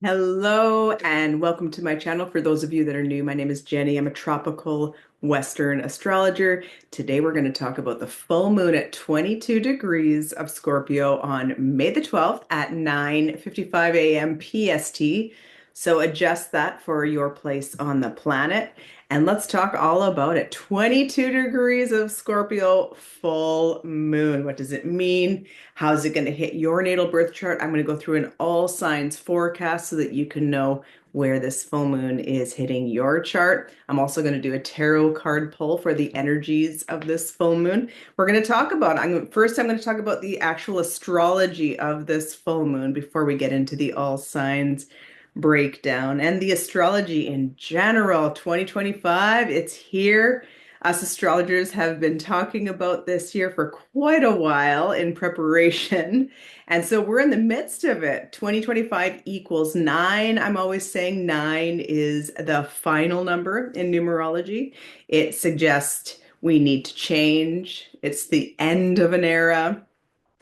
Hello and welcome to my channel. For those of you that are new, my name is Jenny. I'm a tropical Western astrologer. Today we're going to talk about the full moon at 22 degrees of Scorpio on May the 12th at 9:55 a.m. PST. So adjust that for your place on the planet. And let's talk all about it. 22 degrees of Scorpio full moon. What does it mean? How's it going to hit your natal birth chart? I'm going to go through an all signs forecast so that you can know where this full moon is hitting your chart. I'm also going to do a tarot card pull for the energies of this full moon. We're going to talk about, first I'm going to talk about the actual astrology of this full moon before we get into the all signs breakdown and the astrology in general. 2025, it's here. Us astrologers have been talking about this year for quite a while in preparation. And so we're in the midst of it. 2025 equals 9. I'm always saying 9 is the final number in numerology. It suggests we need to change. It's the end of an era.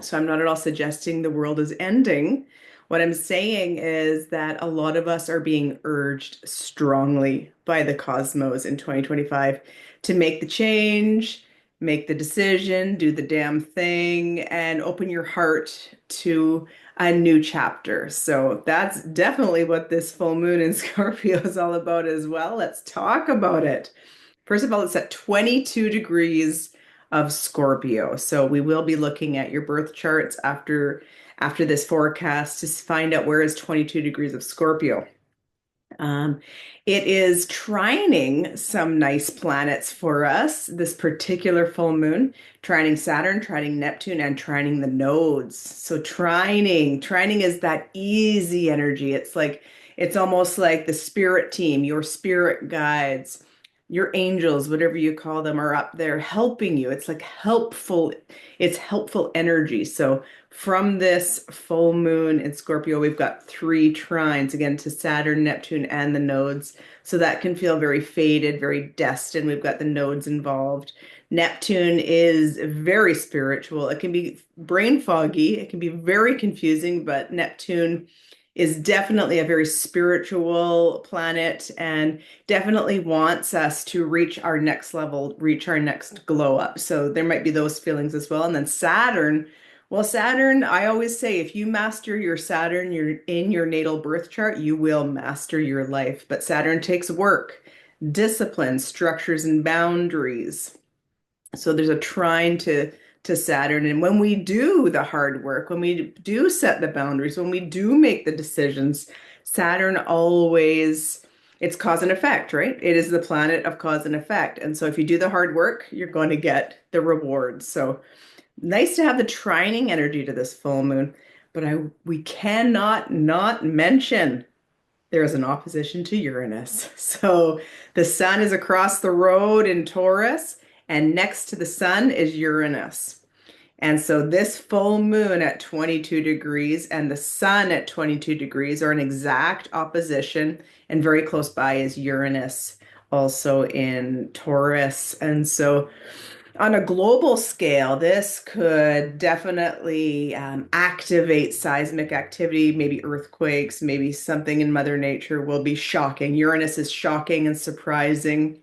So I'm not at all suggesting the world is ending. What I'm saying is that a lot of us are being urged strongly by the cosmos in 2025 to make the change, make the decision, do the damn thing, and open your heart to a new chapter. So that's definitely what this full moon in Scorpio is all about as well. Let's talk about it. First of all, it's at 22 degrees of Scorpio. So we will be looking at your birth charts after this forecast to find out where is 22 degrees of Scorpio. It is trining some nice planets for us, this particular full moon, trining Saturn, trining Neptune, and trining the nodes. So trining is that easy energy. It's almost like the spirit team, your spirit guides, your angels, whatever you call them, are up there helping you. It's like it's helpful energy. So from this full moon in Scorpio, we've got 3 trines again to Saturn, Neptune, and the nodes. So that can feel very fated, very destined. We've got the nodes involved. Neptune is very spiritual. It can be brain foggy, it can be very confusing, but Neptune is definitely a very spiritual planet and definitely wants us to reach our next level, reach our next glow up. So there might be those feelings as well. And then Saturn, well, Saturn, I always say if you master your Saturn, you're in your natal birth chart, you will master your life. But Saturn takes work, discipline, structures, and boundaries. So there's a trine to Saturn. And when we do the hard work, when we do set the boundaries, when we do make the decisions, Saturn always, it's cause and effect, right? It is the planet of cause and effect. And so if you do the hard work, you're going to get the rewards. So nice to have the trining energy to this full moon, but we cannot not mention there is an opposition to Uranus. So the sun is across the road in Taurus, and next to the sun is Uranus. And so this full moon at 22 degrees and the sun at 22 degrees are an exact opposition, and very close by is Uranus, also in Taurus. And so on a global scale, this could definitely activate seismic activity, maybe earthquakes, maybe something in Mother Nature will be shocking. Uranus is shocking and surprising,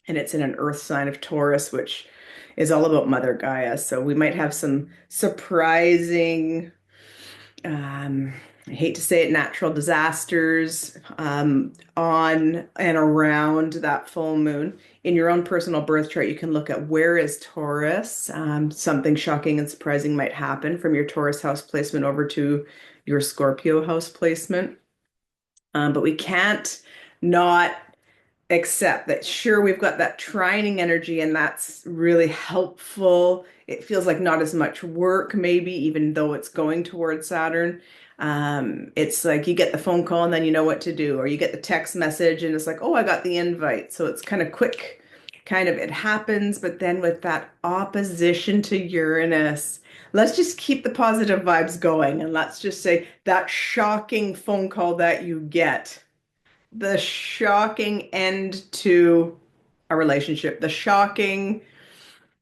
and it's in an earth sign of Taurus, which is all about Mother Gaia. So we might have some surprising, I hate to say it, natural disasters on and around that full moon. In your own personal birth chart, you can look at where is Taurus. Something shocking and surprising might happen from your Taurus house placement over to your Scorpio house placement. But we can't not accept that, sure, we've got that trining energy and that's really helpful. It feels like not as much work, maybe, even though it's going towards Saturn. It's like you get the phone call and then you know what to do, or you get the text message and it's like, oh, I got the invite. So it's kind of quick, kind of it happens. But then with that opposition to Uranus, let's just keep the positive vibes going. And let's just say that shocking phone call that you get, the shocking end to a relationship, the shocking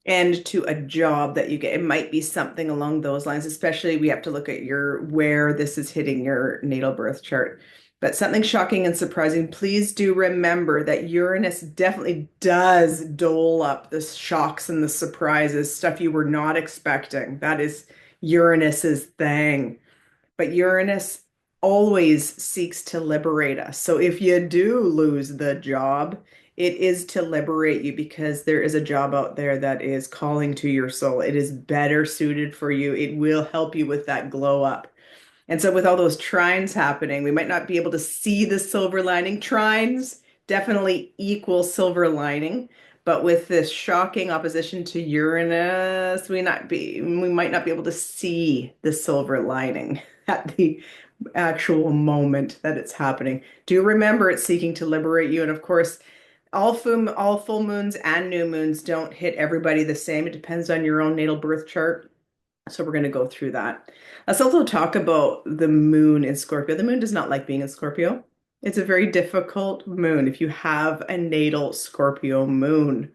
end to a job that you get. It might be something along those lines, especially we have to look at where this is hitting your natal birth chart. But something shocking and surprising, please do remember that Uranus definitely does dole up the shocks and the surprises, stuff you were not expecting. That is Uranus's thing. But Uranus always seeks to liberate us. So if you do lose the job, it is to liberate you because there is a job out there that is calling to your soul. It is better suited for you. It will help you with that glow up. And so with all those trines happening, we might not be able to see the silver lining. Trines definitely equal silver lining, but with this shocking opposition to Uranus, we might not be able to see the silver lining at the actual moment that it's happening. Do remember it's seeking to liberate you. And of course, all full moons and new moons don't hit everybody the same. It depends on your own natal birth chart. So we're going to go through that. Let's also talk about the moon in Scorpio. The moon does not like being in Scorpio. It's a very difficult moon if you have a natal Scorpio moon.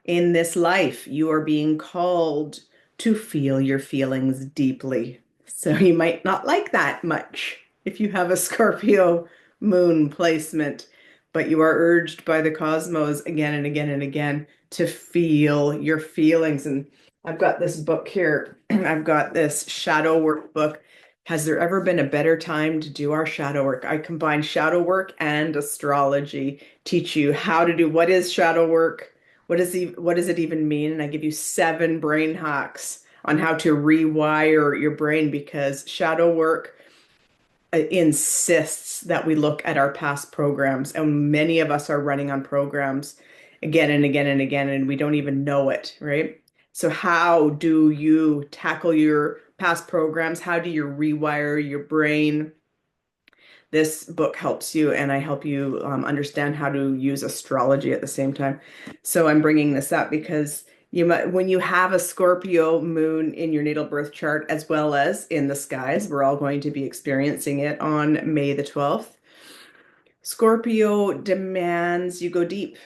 In this life, you are being called to feel your feelings deeply. So you might not like that much if you have a Scorpio moon placement, but you are urged by the cosmos again and again and again to feel your feelings. And I've got this book here. I've got this shadow work book. Has there ever been a better time to do our shadow work? I combine shadow work and astrology, teach you how to do what is shadow work, what does it even mean? And I give you 7 brain hacks on how to rewire your brain because shadow work insists that we look at our past programs, and many of us are running on programs again and again and again, and we don't even know it, right? So how do you tackle your past programs? How do you rewire your brain? This book helps you, and I help you understand how to use astrology at the same time. So I'm bringing this up because when you have a Scorpio moon in your natal birth chart, as well as in the skies, we're all going to be experiencing it on May the 12th. Scorpio demands you go deep.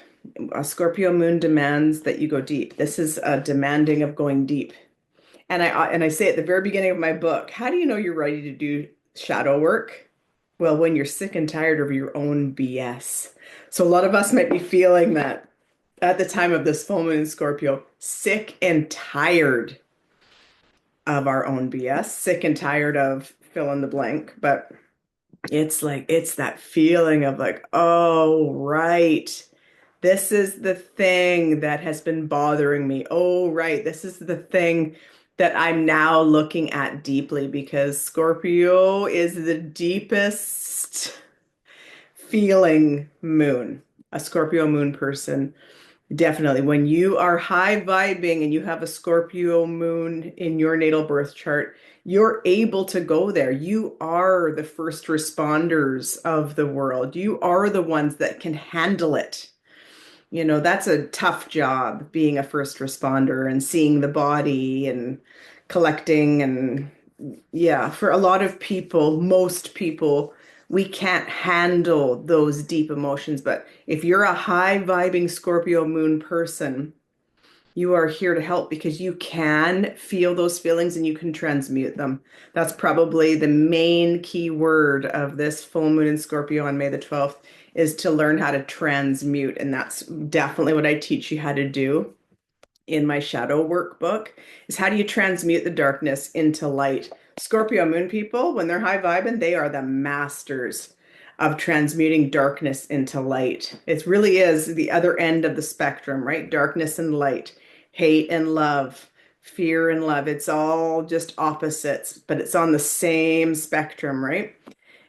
A Scorpio moon demands that you go deep. This is a demanding of going deep. And I say at the very beginning of my book, how do you know you're ready to do shadow work? Well, when you're sick and tired of your own BS. So a lot of us might be feeling that at the time of this full moon in Scorpio, sick and tired of our own BS, sick and tired of fill in the blank. But it's that feeling of like, oh, right. This is the thing that has been bothering me. Oh, right. This is the thing that I'm now looking at deeply because Scorpio is the deepest feeling moon. A Scorpio moon person, definitely. When you are high vibing and you have a Scorpio moon in your natal birth chart, you're able to go there. You are the first responders of the world. You are the ones that can handle it. That's a tough job being a first responder and seeing the body and collecting. And yeah, for a lot of people, most people, we can't handle those deep emotions. But if you're a high vibing Scorpio moon person, you are here to help because you can feel those feelings and you can transmute them. That's probably the main key word of this full moon in Scorpio on May the 12th is to learn how to transmute. And that's definitely what I teach you how to do in my shadow workbook is how do you transmute the darkness into light? Scorpio moon people, when they're high vibing, they are the masters of transmuting darkness into light. It really is the other end of the spectrum, right? Darkness and light, hate and love, fear and love. It's all just opposites, but it's on the same spectrum, right?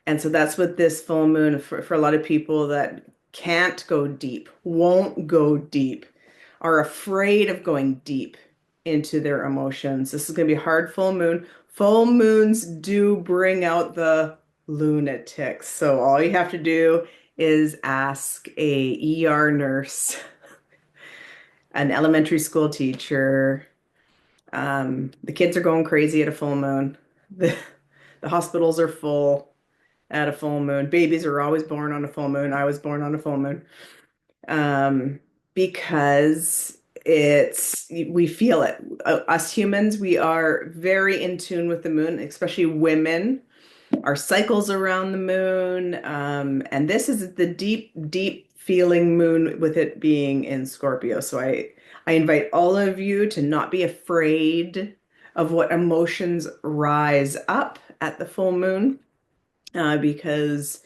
And so that's what this full moon for a lot of people that can't go deep, won't go deep, are afraid of going deep into their emotions. This is going to be a hard full moon. Full moons do bring out the lunatics. So all you have to do is ask a ER nurse, an elementary school teacher. The kids are going crazy at a full moon. The hospitals are full at a full moon. Babies are always born on a full moon. I was born on a full moon. Because we feel it. Us humans, we are very in tune with the moon, especially women. our cycles around the moon. And this is the deep, deep feeling moon with it being in Scorpio. So I invite all of you to not be afraid of what emotions rise up at the full moon, because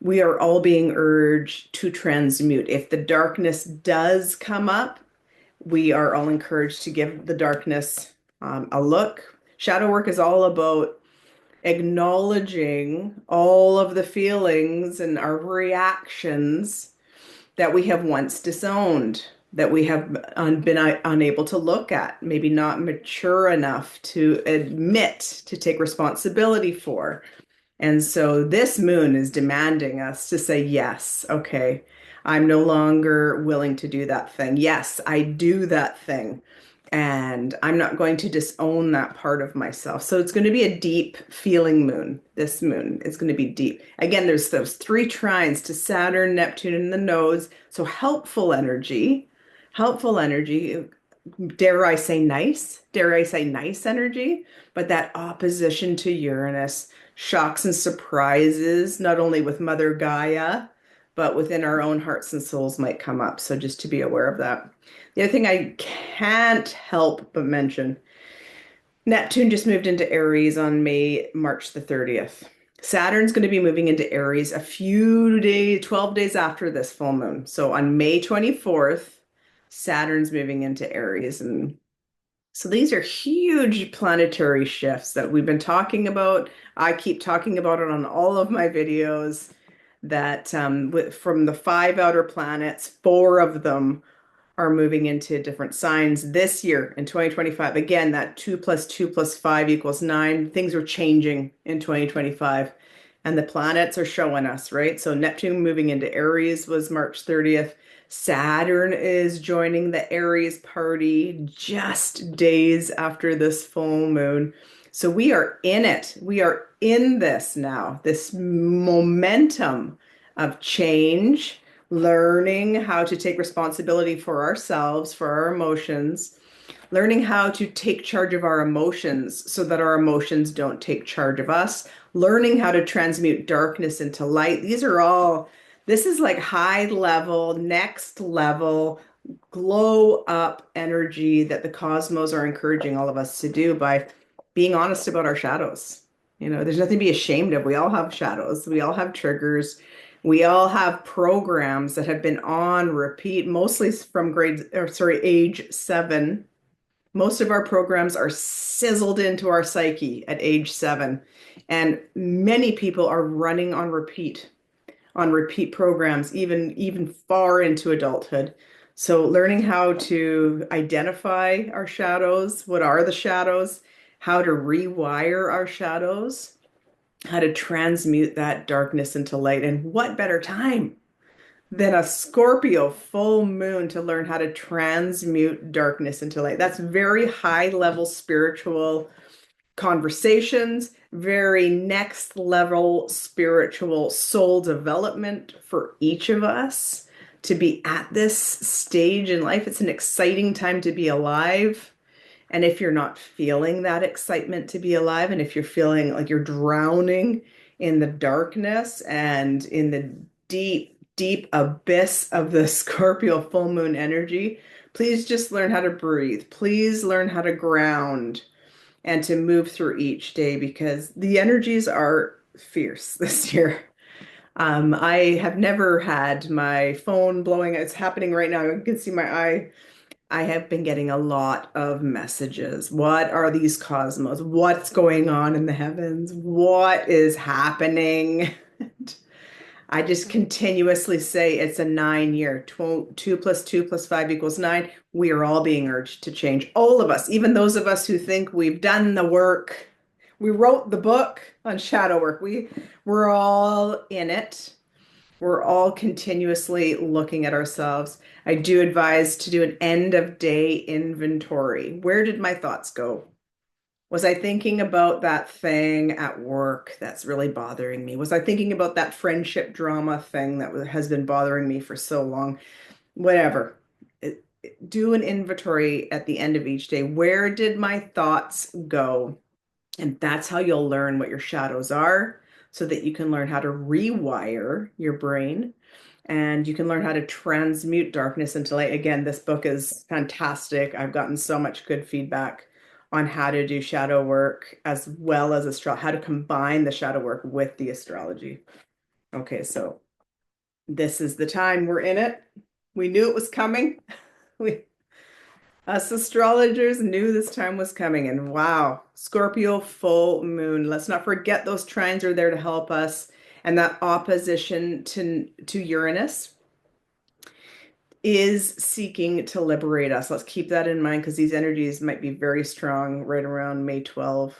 we are all being urged to transmute. If the darkness does come up, we are all encouraged to give the darkness a look. Shadow work is all about acknowledging all of the feelings and our reactions that we have once disowned, that we have been unable to look at, maybe not mature enough to admit, to take responsibility for. And so this moon is demanding us to say, yes, okay, I'm no longer willing to do that thing. Yes, I do that thing. And I'm not going to disown that part of myself. So it's going to be a deep feeling moon. This moon is going to be deep. Again, there's those three trines to Saturn, Neptune, and the nose. So helpful energy, dare I say nice energy, but that opposition to Uranus, shocks and surprises, not only with Mother Gaia, but within our own hearts and souls might come up. So just to be aware of that. The other thing I can't help but mention, Neptune just moved into Aries on March the 30th. Saturn's going to be moving into Aries a few days, 12 days after this full moon. So on May 24th, Saturn's moving into Aries. And so these are huge planetary shifts that we've been talking about. I keep talking about it on all of my videos that from the five outer planets, four of them are moving into different signs this year in 2025. Again, that 2 + 2 + 5 = 9. Things are changing in 2025. And the planets are showing us, right? So Neptune moving into Aries was March 30th. Saturn is joining the Aries party just days after this full moon. So we are in it. We are in this now, this momentum of change, learning how to take responsibility for ourselves, for our emotions, learning how to take charge of our emotions so that our emotions don't take charge of us, learning how to transmute darkness into light. This is like high level, next level, glow up energy that the cosmos are encouraging all of us to do by being honest about our shadows. There's nothing to be ashamed of. We all have shadows. We all have triggers. We all have programs that have been on repeat, mostly from age 7. Most of our programs are sizzled into our psyche at age 7. And many people are running on repeat programs, even far into adulthood. So learning how to identify our shadows, what are the shadows, how to rewire our shadows, how to transmute that darkness into light. And what better time than a Scorpio full moon to learn how to transmute darkness into light? That's very high level spiritual conversations, very next level spiritual soul development for each of us to be at this stage in life. It's an exciting time to be alive. And if you're not feeling that excitement to be alive, and if you're feeling like you're drowning in the darkness and in the deep, deep abyss of the Scorpio full moon energy, please just learn how to breathe. Please learn how to ground and to move through each day, because the energies are fierce this year. I have never had my phone blowing. It's happening right now. You can see my eye. I have been getting a lot of messages. What are these cosmos? What's going on in the heavens? What is happening? I just continuously say it's a 9-year. 2 + 2 + 5 = 9. We are all being urged to change. All of us, even those of us who think we've done the work. We wrote the book on shadow work. We're all in it. We're all continuously looking at ourselves. I do advise to do an end of day inventory. Where did my thoughts go? Was I thinking about that thing at work that's really bothering me? Was I thinking about that friendship drama thing that has been bothering me for so long? Whatever. Do an inventory at the end of each day. Where did my thoughts go? And that's how you'll learn what your shadows are so that you can learn how to rewire your brain and you can learn how to transmute darkness into light. Again, this book is fantastic. I've gotten so much good feedback on how to do shadow work as well as how to combine the shadow work with the astrology. Okay, so this is the time we're in it. We knew it was coming. We Us astrologers knew this time was coming, and wow, Scorpio full moon. Let's not forget those trines are there to help us, and that opposition to Uranus is seeking to liberate us. Let's keep that in mind because these energies might be very strong right around May 12th,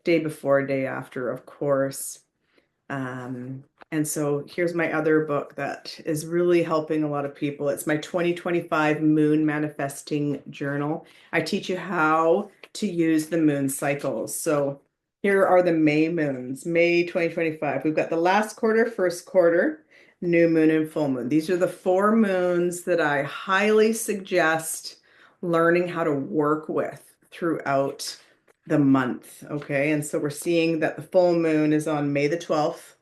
day before, day after, of course. And so here's my other book that is really helping a lot of people. It's my 2025 Moon Manifesting Journal. I teach you how to use the moon cycles. So here are the May moons, May 2025. We've got the last quarter, first quarter, new moon, and full moon. These are the 4 moons that I highly suggest learning how to work with throughout the month. Okay. And so we're seeing that the full moon is on May the 12th.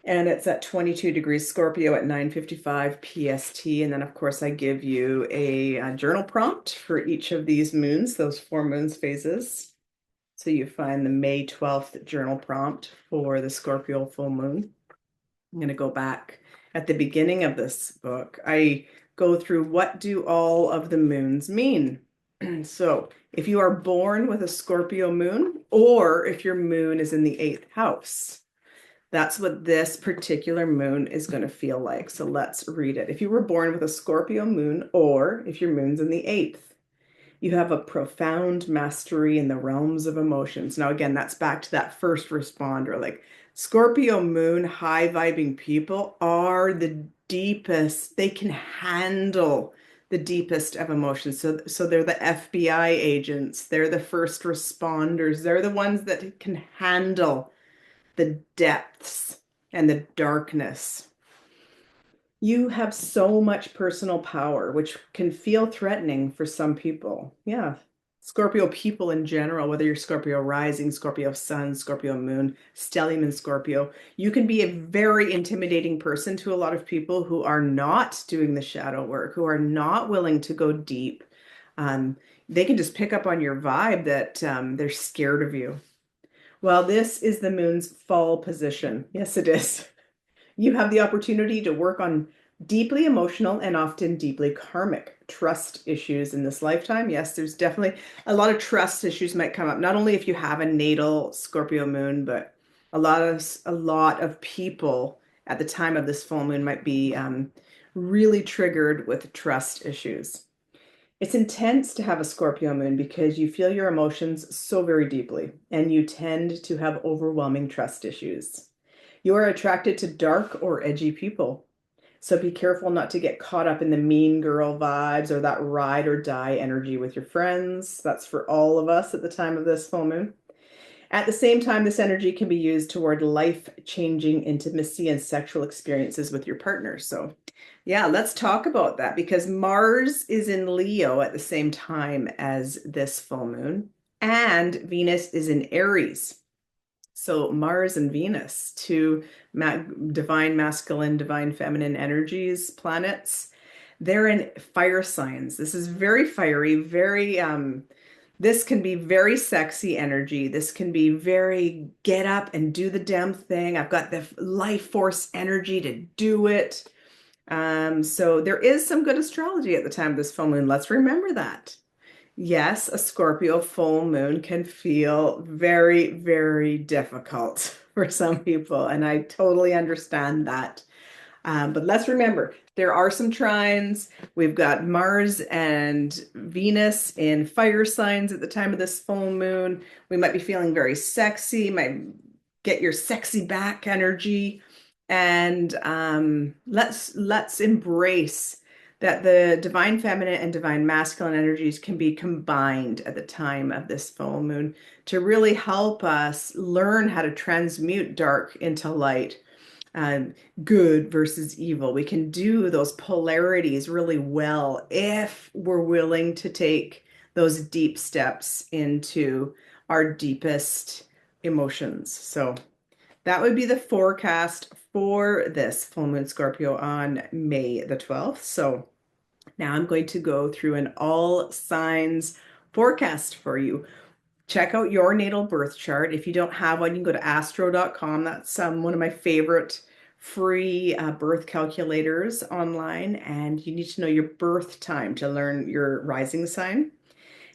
And it's at 22 degrees Scorpio at 9:55 PST. And then, of course, I give you a journal prompt for each of these moons, those 4 moons phases. So you find the May 12th journal prompt for the Scorpio full moon. I'm going to go back at the beginning of this book. I go through what do all of the moons mean. So if you are born with a Scorpio moon, or if your moon is in the 8th house, that's what this particular moon is going to feel like. So let's read it. If you were born with a Scorpio moon, or if your moon's in the 8th, you have a profound mastery in the realms of emotions. Now, again, that's back to that first responder. Like Scorpio moon, high vibing people are the deepest. They can handle the deepest of emotions. So they're the FBI agents. They're the first responders. They're the ones that can handle the depths and the darkness. You have so much personal power, which can feel threatening for some people. Yeah. Scorpio people in general, whether you're Scorpio rising, Scorpio sun, Scorpio moon, stellium in Scorpio, you can be a very intimidating person to a lot of people who are not doing the shadow work, who are not willing to go deep. They can just pick up on your vibe that they're scared of you. Well, this is the moon's fall position. Yes, it is. You have the opportunity to work on deeply emotional and often deeply karmic trust issues in this lifetime. Yes, there's definitely a lot of trust issues might come up, not only if you have a natal Scorpio moon, but a lot of people at the time of this full moon might be really triggered with trust issues. It's intense to have a Scorpio moon because you feel your emotions so very deeply and you tend to have overwhelming trust issues. You are attracted to dark or edgy people. So be careful not to get caught up in the mean girl vibes or that ride or die energy with your friends. That's for all of us at the time of this full moon. At the same time, this energy can be used toward life-changing intimacy and sexual experiences with your partner. So yeah, let's talk about that because Mars is in Leo at the same time as this full moon, and Venus is in Aries. So Mars and Venus, two divine masculine, divine feminine energies, planets, they're in fire signs. This is very fiery, very this can be very sexy energy. This can be very get up and do the damn thing. I've got the life force energy to do it. So there is some good astrology at the time of this full moon. Let's remember that. Yes, a Scorpio full moon can feel very, very difficult for some people, and I totally understand that. But let's remember, there are some trines. We've got Mars and Venus in fire signs at the time of this full moon. We might be feeling very sexy, might get your sexy back energy. And let's embrace that the divine feminine and divine masculine energies can be combined at the time of this full moon to really help us learn how to transmute dark into light, good versus evil. We can do those polarities really well if we're willing to take those deep steps into our deepest emotions. So that would be the forecast for this full moon Scorpio on May the 12th. So now I'm going to go through an all signs forecast for you. Check out your natal birth chart. If you don't have one, you can go to astro.com. That's one of my favorite free birth calculators online. And you need to know your birth time to learn your rising sign.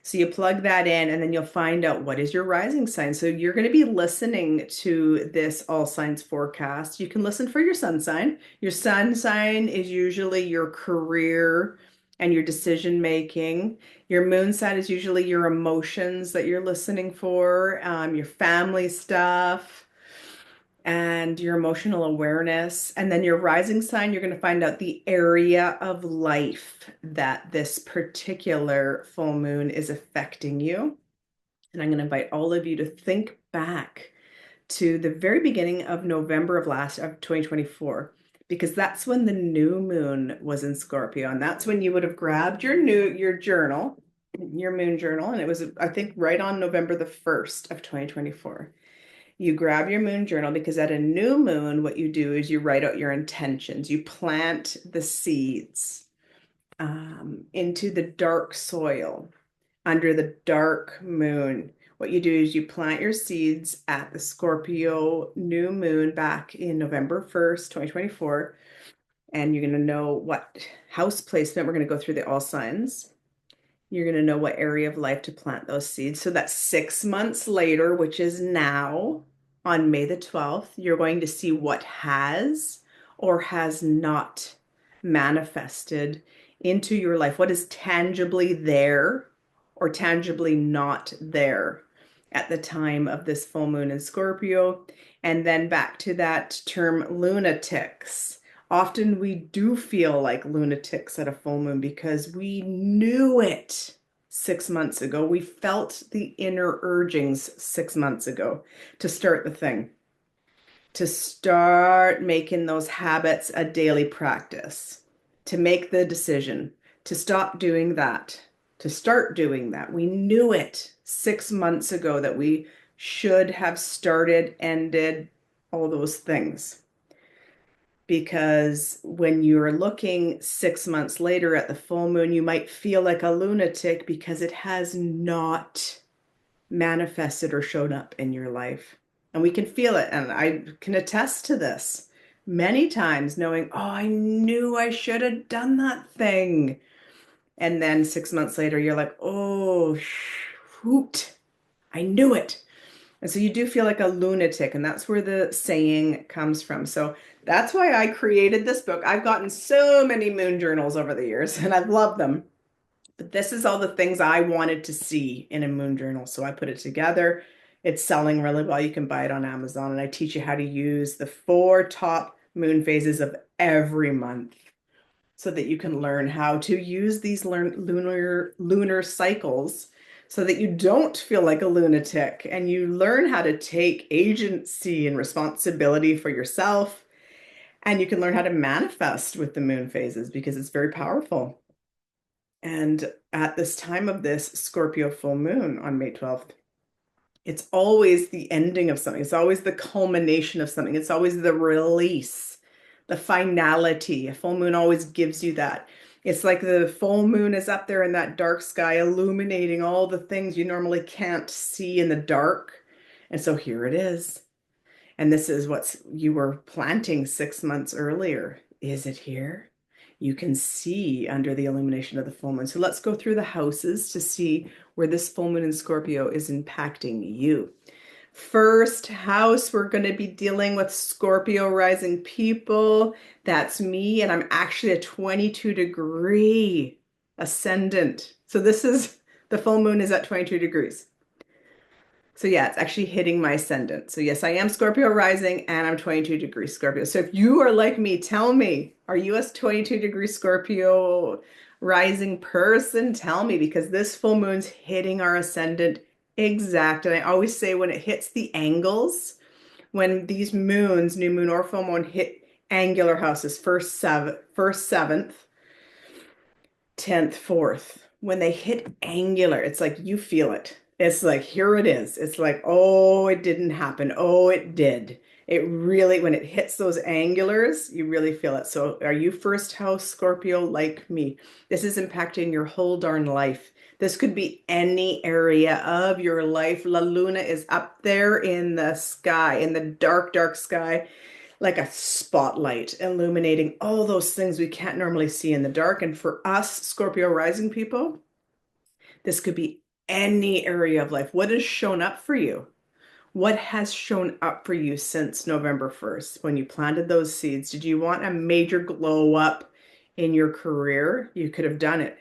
So you plug that in and then you'll find out what is your rising sign. So you're going to be listening to this all signs forecast. You can listen for your sun sign. Your sun sign is usually your career and your decision making. Your moon sign is usually your emotions that you're listening for, your family stuff and your emotional awareness. And then your rising sign, you're going to find out the area of life that this particular full moon is affecting you. And I'm going to invite all of you to think back to the very beginning of November of 2024, because that's when the new moon was in Scorpio. And that's when you would have grabbed your journal, your moon journal. And it was, I think, right on November the 1st of 2024. You grab your moon journal because at a new moon, what you do is you write out your intentions. You plant the seeds into the dark soil under the dark moon. What you do is you plant your seeds at the Scorpio new moon back in November 1st, 2024. And you're going to know what house placement. We're going to go through the all signs. You're going to know what area of life to plant those seeds. So that's 6 months later, which is now on May the 12th, you're going to see what has or has not manifested into your life. What is tangibly there or tangibly not there at the time of this full moon in Scorpio. And then back to that term lunatics. Often we do feel like lunatics at a full moon because we knew it 6 months ago. We felt the inner urgings 6 months ago to start the thing, to start making those habits a daily practice, to make the decision, to stop doing that, to start doing that. We knew it 6 months ago that we should have started, ended, all those things. Because when you're looking 6 months later at the full moon, you might feel like a lunatic because it has not manifested or shown up in your life. And we can feel it. And I can attest to this many times, knowing, oh, I knew I should have done that thing. And then 6 months later, you're like, oh, shoot, I knew it. And so you do feel like a lunatic, and that's where the saying comes from. So that's why I created this book. I've gotten so many moon journals over the years, and I've loved them. But this is all the things I wanted to see in a moon journal. So I put it together. It's selling really well. You can buy it on Amazon, and I teach you how to use the 4 top moon phases of every month so that you can learn how to use these lunar cycles so that you don't feel like a lunatic and you learn how to take agency and responsibility for yourself. And you can learn how to manifest with the moon phases because it's very powerful. And at this time of this Scorpio full moon on May 12th, it's always the ending of something. It's always the culmination of something. It's always the release, the finality. A full moon always gives you that. It's like the full moon is up there in that dark sky, illuminating all the things you normally can't see in the dark. And so here it is. And this is what you were planting 6 months earlier. Is it here? You can see under the illumination of the full moon. So let's go through the houses to see where this full moon in Scorpio is impacting you. First house, we're going to be dealing with Scorpio rising people. That's me, and I'm actually a 22-degree ascendant. So this is, the full moon is at 22 degrees. So yeah, it's actually hitting my ascendant. So yes, I am Scorpio rising and I'm 22-degree Scorpio. So if you are like me, tell me, are you a 22-degree Scorpio rising person? Tell me, because this full moon's hitting our ascendant exact. And I always say when it hits the angles, when these moons, new moon or full moon, hit angular houses, first, seventh, 10th, 4th, when they hit angular, it's like you feel it. It's like, here it is. It's like, oh, it didn't happen. Oh, it did. It really, when it hits those angulars, you really feel it. So, are you first house Scorpio like me? This is impacting your whole darn life. This could be any area of your life. La Luna is up there in the sky, in the dark, dark sky, like a spotlight, illuminating all those things we can't normally see in the dark. And for us, Scorpio rising people, this could be any area of life. What has shown up for you? What has shown up for you since November 1st when you planted those seeds? Did you want a major glow up in your career? You could have done it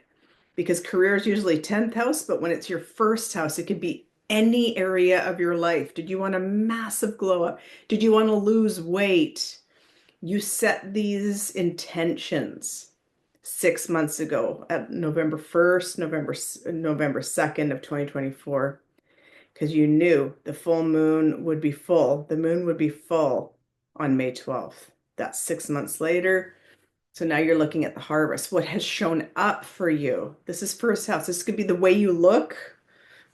because career is usually 10th house, but when it's your first house, it could be any area of your life. Did you want a massive glow up? Did you want to lose weight? You set these intentions 6 months ago at November 1st, November 2nd of 2024, because you knew the full moon would be full. The moon would be full on May 12th. That's 6 months later. So now you're looking at the harvest. What has shown up for you? This is first house. This could be the way you look.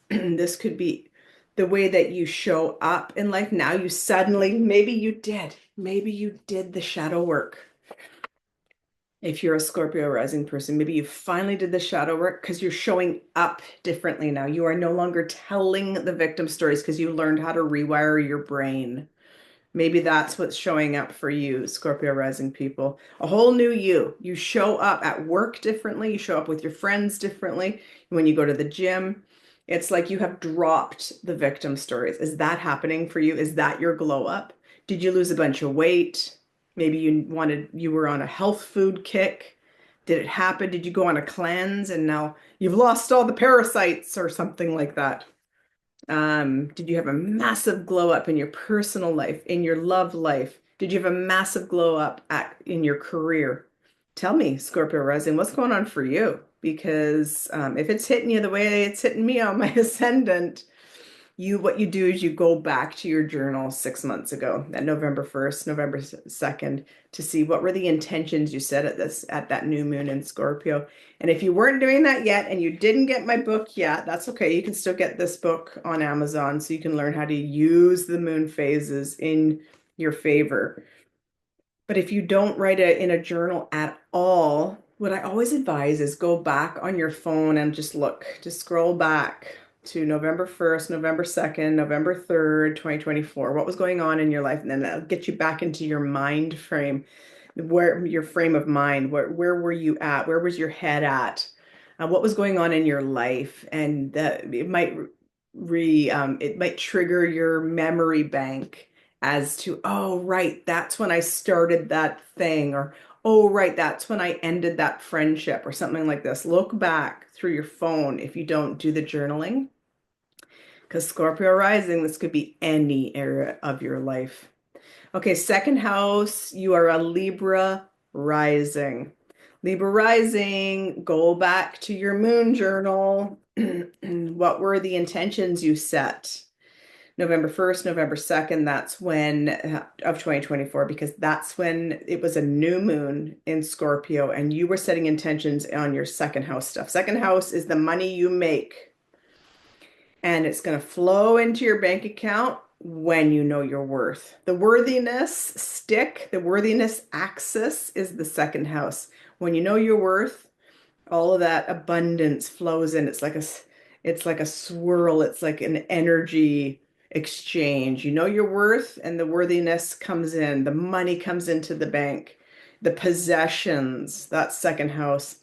This could be the way that you show up in life. Now you suddenly, maybe you did the shadow work. If you're a Scorpio rising person, maybe you finally did the shadow work because you're showing up differently now. You are no longer telling the victim stories because you learned how to rewire your brain. Maybe that's what's showing up for you, Scorpio rising people. A whole new you. You show up at work differently. You show up with your friends differently. When you go to the gym, it's like you have dropped the victim stories. Is that happening for you? Is that your glow up? Did you lose a bunch of weight? Maybe you were on a health food kick. Did it happen? Did you go on a cleanse and now you've lost all the parasites or something like that? Did you have a massive glow up in your personal life, in your love life? Did you have a massive glow up in your career? Tell me, Scorpio rising, what's going on for you? Because if it's hitting you the way it's hitting me on my ascendant, what you do is you go back to your journal 6 months ago, at November 1st, November 2nd, to see what were the intentions you set at that new moon in Scorpio. And if you weren't doing that yet and you didn't get my book yet, that's okay. You can still get this book on Amazon so you can learn how to use the moon phases in your favor. But if you don't write it in a journal at all, what I always advise is go back on your phone and just scroll back to November 1st, November 2nd, November 3rd, 2024. What was going on in your life? And then that'll get you back into your mind frame, your frame of mind. Where were you at? Where was your head at? What was going on in your life? And it might trigger your memory bank as to, oh, right, that's when I started that thing, or oh, right, that's when I ended that friendship, or something like this. Look back through your phone if you don't do the journaling. Because Scorpio rising, this could be any area of your life. Okay, second house, you are a Libra rising. Libra rising, go back to your moon journal. What were the intentions you set? November 1st, November 2nd, that's when of 2024, because that's when it was a new moon in Scorpio and you were setting intentions on your second house stuff. Second house is the money you make. And it's going to flow into your bank account when you know your worth. The worthiness stick, the worthiness axis is the second house. When you know your worth, all of that abundance flows in. It's like a swirl. It's like an energy exchange. You know your worth and the worthiness comes in. The money comes into the bank. The possessions, that's second house.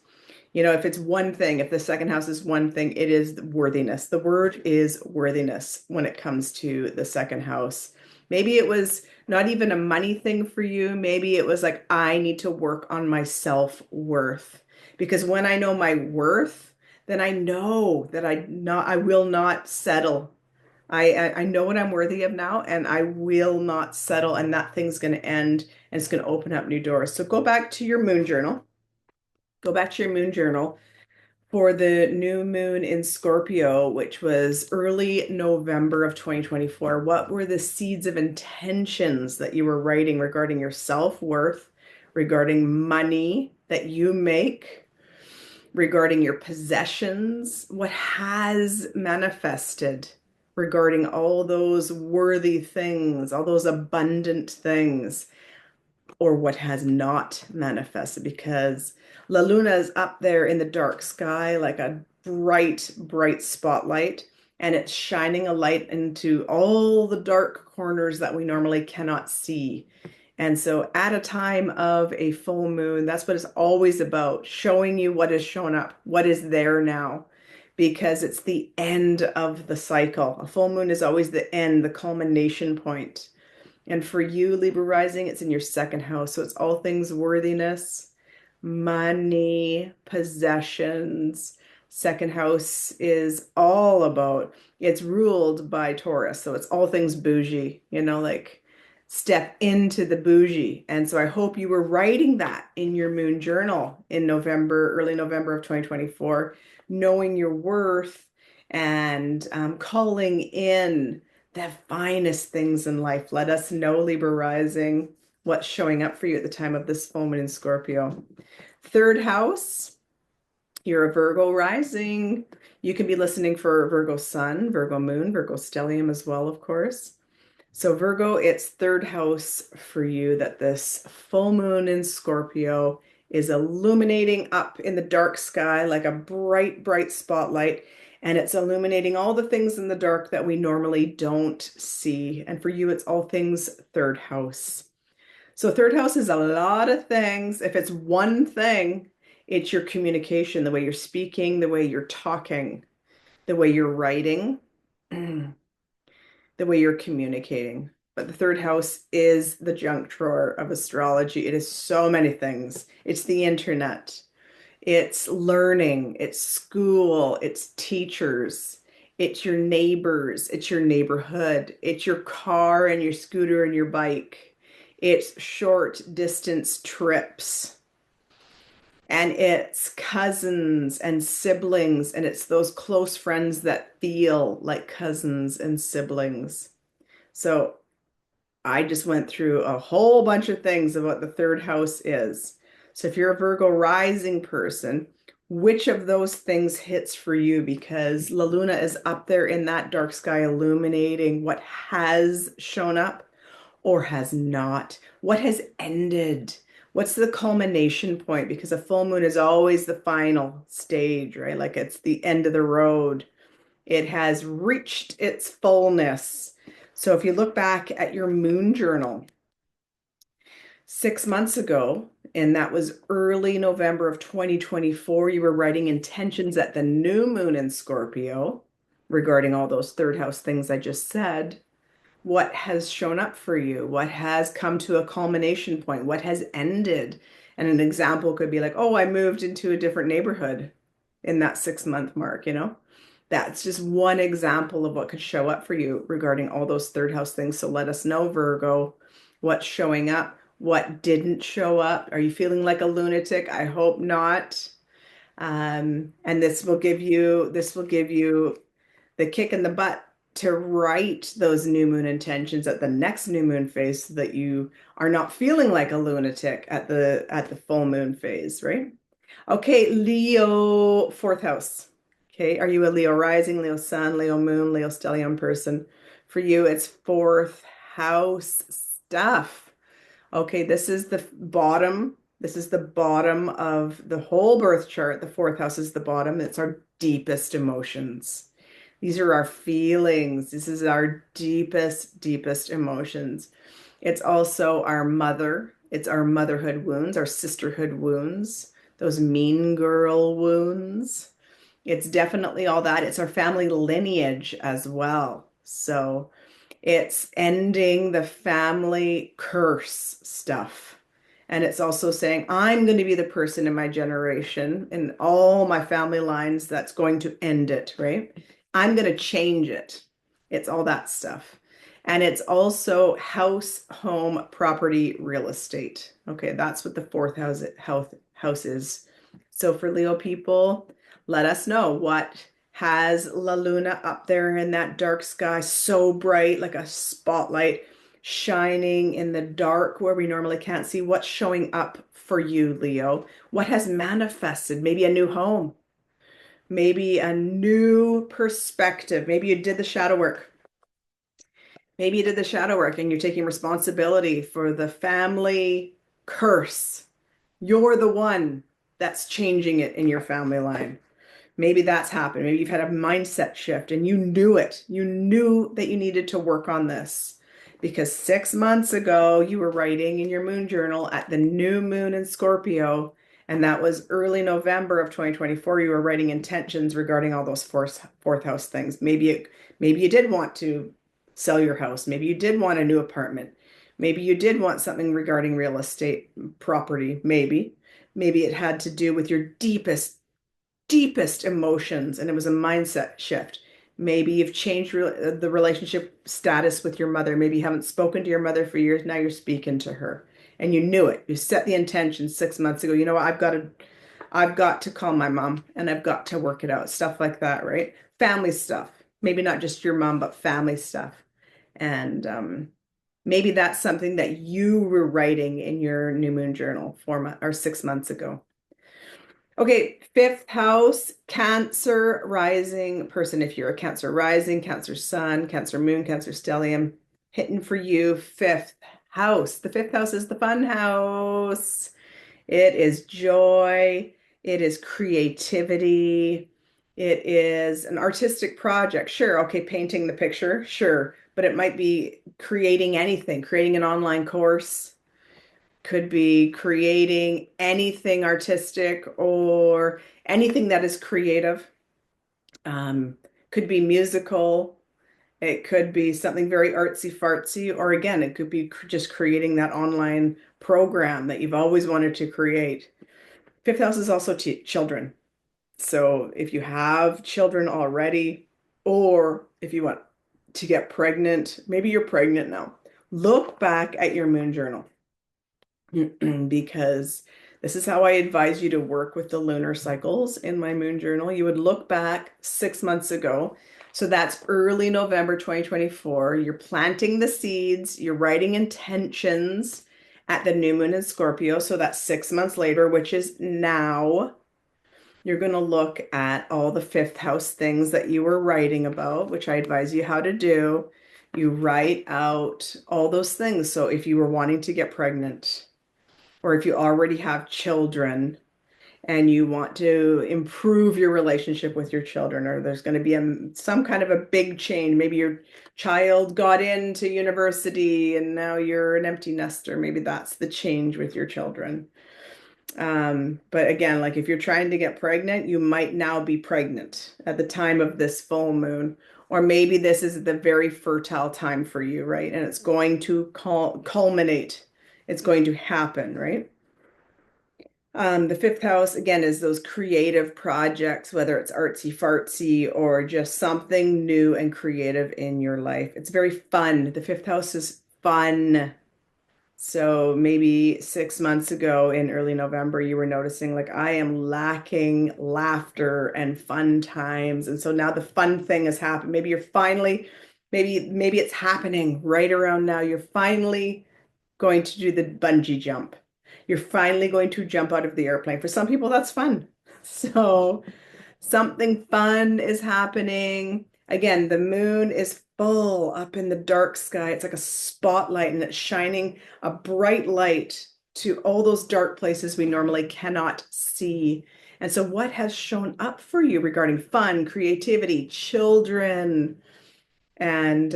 If it's one thing, if the second house is one thing, it is worthiness. The word is worthiness when it comes to the second house. Maybe it was not even a money thing for you. Maybe it was like, I need to work on my self-worth. Because when I know my worth, then I know that I will not settle. I know what I'm worthy of now, and I will not settle, and that thing's going to end, and it's going to open up new doors. So go back to your moon journal. Go back to your moon journal for the new moon in Scorpio, which was early November of 2024. What were the seeds of intentions that you were writing regarding your self-worth, regarding money that you make, regarding your possessions, what has manifested regarding all those worthy things, all those abundant things, or what has not manifested, because La Luna is up there in the dark sky like a bright, bright spotlight, and it's shining a light into all the dark corners that we normally cannot see. And so at a time of a full moon, that's what it's always about, showing you what has shown up, what is there now, because it's the end of the cycle. A full moon is always the end, the culmination point. And for you, Libra rising, it's in your second house. So it's all things worthiness, money, possessions. Second house is all about, it's ruled by Taurus. So it's all things bougie, like step into the bougie. And so I hope you were writing that in your moon journal in November, early November of 2024, knowing your worth and calling in the finest things in life. Let us know, Libra rising, what's showing up for you at the time of this full moon in Scorpio. Third house, you're a Virgo rising. You can be listening for Virgo sun, Virgo moon, Virgo stellium as well, of course. So Virgo, it's third house for you that this full moon in Scorpio is illuminating up in the dark sky like a bright, bright spotlight. And it's illuminating all the things in the dark that we normally don't see. And for you, it's all things third house. So third house is a lot of things. If it's one thing, it's your communication, the way you're speaking, the way you're talking, the way you're writing, the way you're communicating. But the third house is the junk drawer of astrology. It is so many things. It's the internet. It's learning, it's school, it's teachers, it's your neighbors, it's your neighborhood, it's your car and your scooter and your bike, it's short distance trips, and it's cousins and siblings, and it's those close friends that feel like cousins and siblings. So I just went through a whole bunch of things of what the third house is. So if you're a Virgo rising person, which of those things hits for you? Because La Luna is up there in that dark sky illuminating what has shown up or has not. What has ended? What's the culmination point? Because a full moon is always the final stage, right? Like it's the end of the road. It has reached its fullness. So if you look back at your moon journal 6 months ago, and that was early November of 2024, you were writing intentions at the new moon in Scorpio regarding all those third house things I just said. What has shown up for you? What has come to a culmination point? What has ended? And an example could be like, oh, I moved into a different neighborhood in that 6 month mark, That's just one example of what could show up for you regarding all those third house things. So let us know, Virgo, what's showing up, what didn't show up. Are you feeling like a lunatic? I hope not. And this will give you the kick in the butt to write those new moon intentions at the next new moon phase so that you are not feeling like a lunatic at the full moon phase, right? Okay, Leo, fourth house. Okay, are you a Leo rising, Leo sun, Leo moon, Leo stellium person? For you, it's fourth house stuff. Okay, this is the bottom. This is the bottom of the whole birth chart. The fourth house is the bottom. It's our deepest emotions. These are our feelings. This is our deepest, deepest emotions. It's also our mother. It's our motherhood wounds, our sisterhood wounds, those mean girl wounds. It's definitely all that. It's our family lineage as well. So it's ending the family curse stuff. And it's also saying, I'm going to be the person in my generation, in all my family lines, that's going to end it, right? I'm going to change it. It's all that stuff. And it's also house, home, property, real estate. Okay, that's what the fourth house is. So for Leo people, let us know what has La Luna up there in that dark sky, so bright, like a spotlight shining in the dark where we normally can't see. What's showing up for you, Leo? What has manifested? Maybe a new home, maybe a new perspective. Maybe you did the shadow work. Maybe you did the shadow work and you're taking responsibility for the family curse. You're the one that's changing it in your family line. Maybe that's happened. Maybe you've had a mindset shift and you knew it. You knew that you needed to work on this because 6 months ago you were writing in your moon journal at the new moon in Scorpio, and that was early November of 2024. You were writing intentions regarding all those fourth house things. Maybe you did want to sell your house. Maybe you did want a new apartment. Maybe you did want something regarding real estate property. Maybe it had to do with your deepest emotions and it was a mindset shift. Maybe you've changed the relationship status with your mother. Maybe you haven't spoken to your mother for years. Now you're speaking to her and you knew it. You set the intention 6 months ago. You know what? I've got to call my mom and I've got to work it out. Stuff like that, right? Family stuff. Maybe not just your mom, but family stuff. And maybe that's something that you were writing in your new moon journal 4 months or 6 months ago. Okay, fifth house, Cancer rising person. If you're a Cancer rising, Cancer sun, Cancer moon, Cancer stellium, hitting for you, fifth house. The fifth house is the fun house. It is joy. It is creativity. It is an artistic project. Sure, okay, painting the picture, sure, but it might be creating anything, creating an online course, could be creating anything artistic or anything that is creative. Could be musical. It could be something very artsy fartsy, or again, it could be just creating that online program that you've always wanted to create. Fifth house is also children. So if you have children already, or if you want to get pregnant, maybe you're pregnant now, look back at your moon journal. Because this is how I advise you to work with the lunar cycles in my moon journal. You would look back 6 months ago. So that's early November 2024. You're planting the seeds, you're writing intentions at the new moon in Scorpio. So that's 6 months later, which is now. You're going to look at all the fifth house things that you were writing about, which I advise you how to do. You write out all those things. So if you were wanting to get pregnant, or if you already have children and you want to improve your relationship with your children, or there's going to be some kind of a big change. Maybe your child got into university and now you're an empty nester. Maybe that's the change with your children. But again, like if you're trying to get pregnant, you might now be pregnant at the time of this full moon, or maybe this is the very fertile time for you, right? And it's going to culminate. It's going to happen, right? The fifth house, again, is those creative projects, whether it's artsy fartsy or just something new and creative in your life. It's very fun. The fifth house is fun. So maybe 6 months ago in early November, you were noticing like I am lacking laughter and fun times. And so now the fun thing has happened. Maybe you're finally, maybe it's happening right around now. You're finally going to do the bungee jump. You're finally going to jump out of the airplane. For some people, that's fun. So something fun is happening. Again, the moon is full up in the dark sky. It's like a spotlight and it's shining a bright light to all those dark places we normally cannot see. And so what has shown up for you regarding fun, creativity, children, and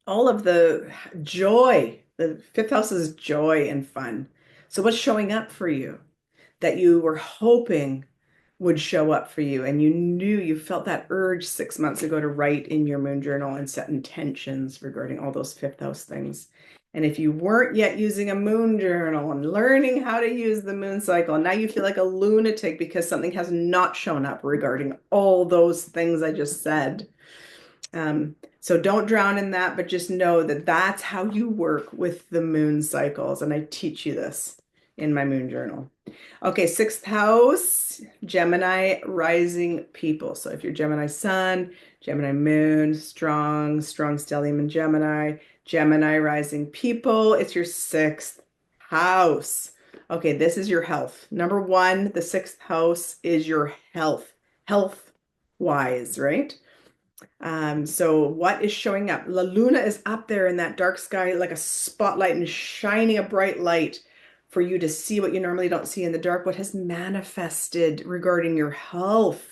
all of the joy? The fifth house is joy and fun. So what's showing up for you that you were hoping would show up for you, and you felt that urge 6 months ago to write in your moon journal and set intentions regarding all those fifth house things. And if you weren't yet using a moon journal and learning how to use the moon cycle, now you feel like a lunatic because something has not shown up regarding all those things I just said. So don't drown in that, but just know that that's how you work with the moon cycles. And I teach you this in my moon journal. Okay, sixth house, Gemini rising people. So if you're Gemini sun, Gemini moon, strong stellium in Gemini, Gemini rising people, it's your sixth house. Okay, this is your health. Number one, the sixth house is your health wise, right? So what is showing up? La Luna is up there in that dark sky like a spotlight and shining a bright light for you to see what you normally don't see in the dark. What has manifested regarding your health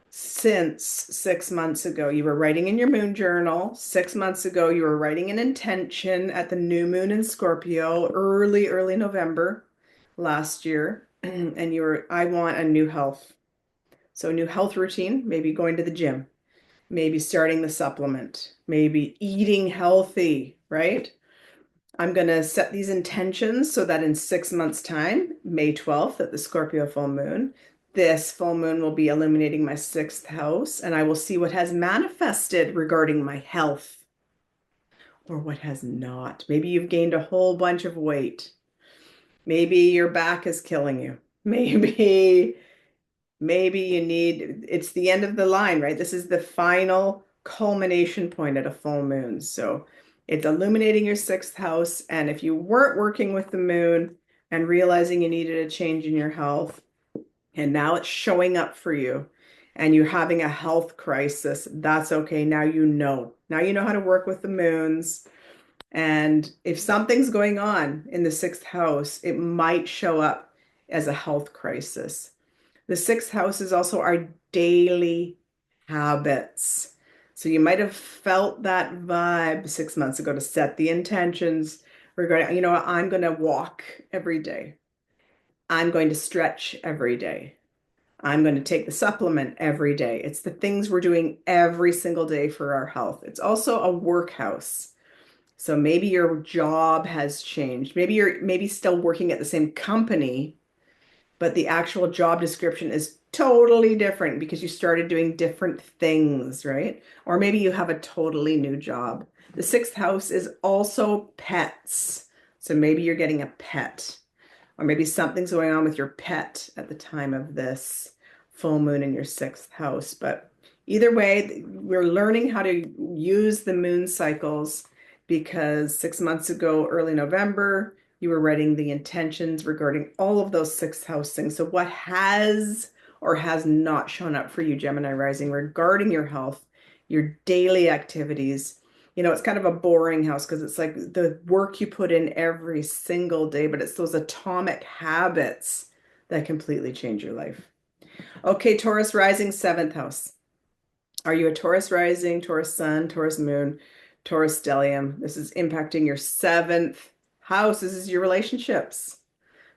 since 6 months ago? You were writing in your moon journal. 6 months ago, you were writing an intention at the new moon in Scorpio, early November last year. And you were, I want a new health. So, new health routine, maybe going to the gym, maybe starting the supplement, maybe eating healthy, right? I'm going to set these intentions so that in 6 months' time, May 12th at the Scorpio full moon, this full moon will be illuminating my sixth house, and I will see what has manifested regarding my health or what has not. Maybe you've gained a whole bunch of weight. Maybe your back is killing you. Maybe you need, it's the end of the line, right? This is the final culmination point at a full moon. So it's illuminating your sixth house. And if you weren't working with the moon and realizing you needed a change in your health, and now it's showing up for you and you're having a health crisis, that's okay. Now you know. Now you know how to work with the moons. And if something's going on in the sixth house, it might show up as a health crisis. The sixth house is also our daily habits. So you might have felt that vibe 6 months ago to set the intentions regarding, you know what, I'm going to walk every day. I'm going to stretch every day. I'm going to take the supplement every day. It's the things we're doing every single day for our health. It's also a work house. So maybe your job has changed. Maybe you're still working at the same company, but the actual job description is totally different because you started doing different things, right? Or maybe you have a totally new job. The sixth house is also pets. So maybe you're getting a pet, or maybe something's going on with your pet at the time of this full moon in your sixth house. But either way, we're learning how to use the moon cycles because 6 months ago, early November, you were writing the intentions regarding all of those sixth house things. So what has or has not shown up for you, Gemini rising, regarding your health, your daily activities? You know, it's kind of a boring house because it's like the work you put in every single day, but it's those atomic habits that completely change your life. Okay, Taurus rising, seventh house. Are you a Taurus rising, Taurus sun, Taurus moon, Taurus stellium? This is impacting your seventh house. This is your relationships.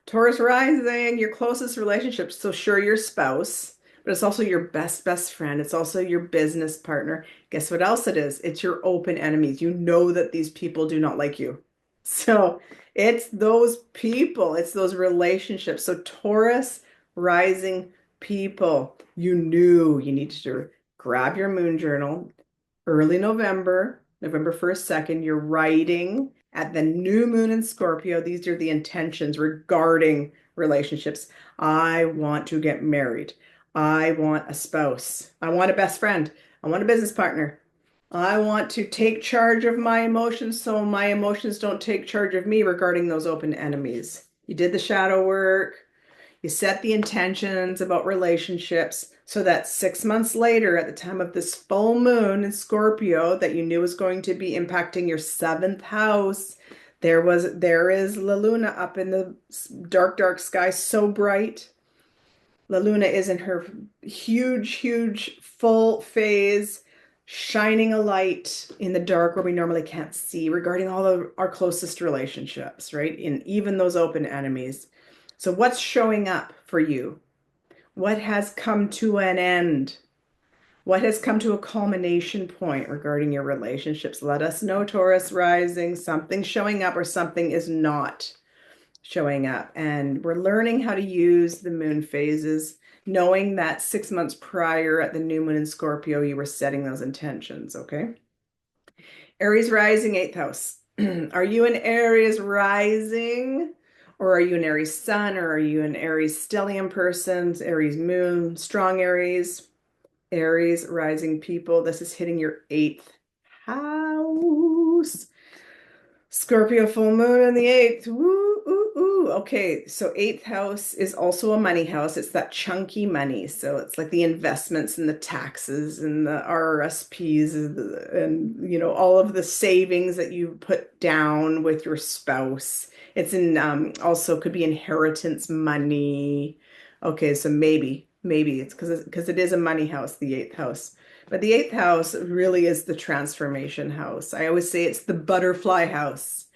Taurus rising, your closest relationships. So sure, your spouse, but it's also your best friend. It's also your business partner. Guess what else it is? It's your open enemies. You know that these people do not like you. So it's those people, it's those relationships. So Taurus rising people, you knew you needed to grab your moon journal early November, November 1st, 2nd, you're writing at the new moon in Scorpio. These are the intentions regarding relationships. I want to get married. I want a spouse. I want a best friend. I want a business partner. I want to take charge of my emotions so my emotions don't take charge of me regarding those open enemies. You did the shadow work. You set the intentions about relationships so that 6 months later, at the time of this full moon in Scorpio that you knew was going to be impacting your seventh house, there is La Luna up in the dark sky, so bright. La Luna is in her huge full phase, shining a light in the dark where we normally can't see regarding all of our closest relationships, right? In even those open enemies. So what's showing up for you? What has come to an end? What has come to a culmination point regarding your relationships? Let us know, Taurus rising, something's showing up or something is not showing up. And we're learning how to use the moon phases, knowing that 6 months prior at the new moon in Scorpio, you were setting those intentions, okay? Aries rising, eighth house. Are you an Aries rising? Or are you an Aries sun? Or are you an Aries stellium person? Aries moon, strong Aries, Aries rising people. This is hitting your eighth house. Scorpio full moon in the eighth. Woo, ooh, Okay. So eighth house is also a money house. It's that chunky money. So it's like the investments and the taxes and the RRSPs and all of the savings that you put down with your spouse. It's in also could be inheritance money. Okay, so maybe it's because it is a money house, the eighth house. But the eighth house really is the transformation house. I always say it's the butterfly house.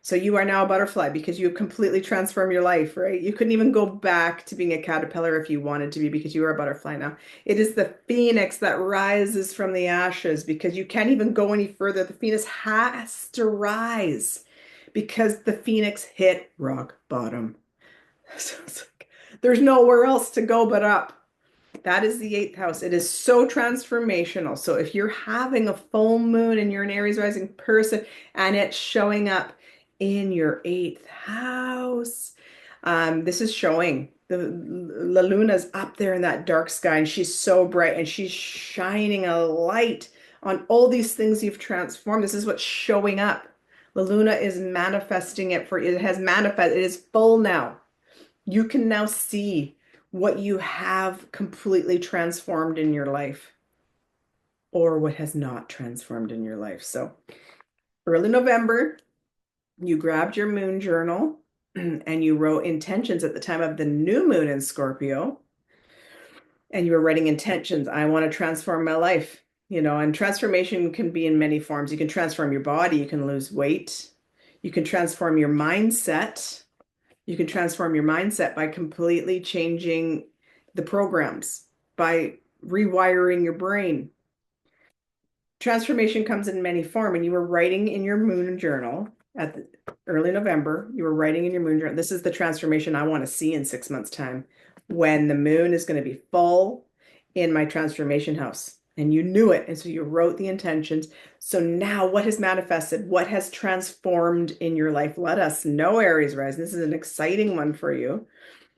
So you are now a butterfly because you have completely transformed your life, right? You couldn't even go back to being a caterpillar if you wanted to be because you are a butterfly now. It is the phoenix that rises from the ashes because you can't even go any further. The phoenix has to rise because the phoenix hit rock bottom. So it's like, there's nowhere else to go but up. That is the eighth house. It is so transformational. So if you're having a full moon and you're an Aries rising person and it's showing up in your eighth house, this is showing La Luna's up there in that dark sky and she's so bright and she's shining a light on all these things you've transformed. This is what's showing up. La Luna is manifesting it for you. It has manifested. It is full now. You can now see what you have completely transformed in your life or what has not transformed in your life. So early November, you grabbed your moon journal and you wrote intentions at the time of the new moon in Scorpio. And you were writing intentions. I want to transform my life, and transformation can be in many forms. You can transform your body, you can lose weight, you can transform your mindset. You can transform your mindset by completely changing the programs, by rewiring your brain. Transformation comes in many forms, and you were writing in your moon journal at the early November. You were writing in your moon journal. This is the transformation I want to see in 6 months' time, when the moon is going to be full in my transformation house. And you knew it. And so you wrote the intentions. So now what has manifested? What has transformed in your life? Let us know, Aries rising. This is an exciting one for you.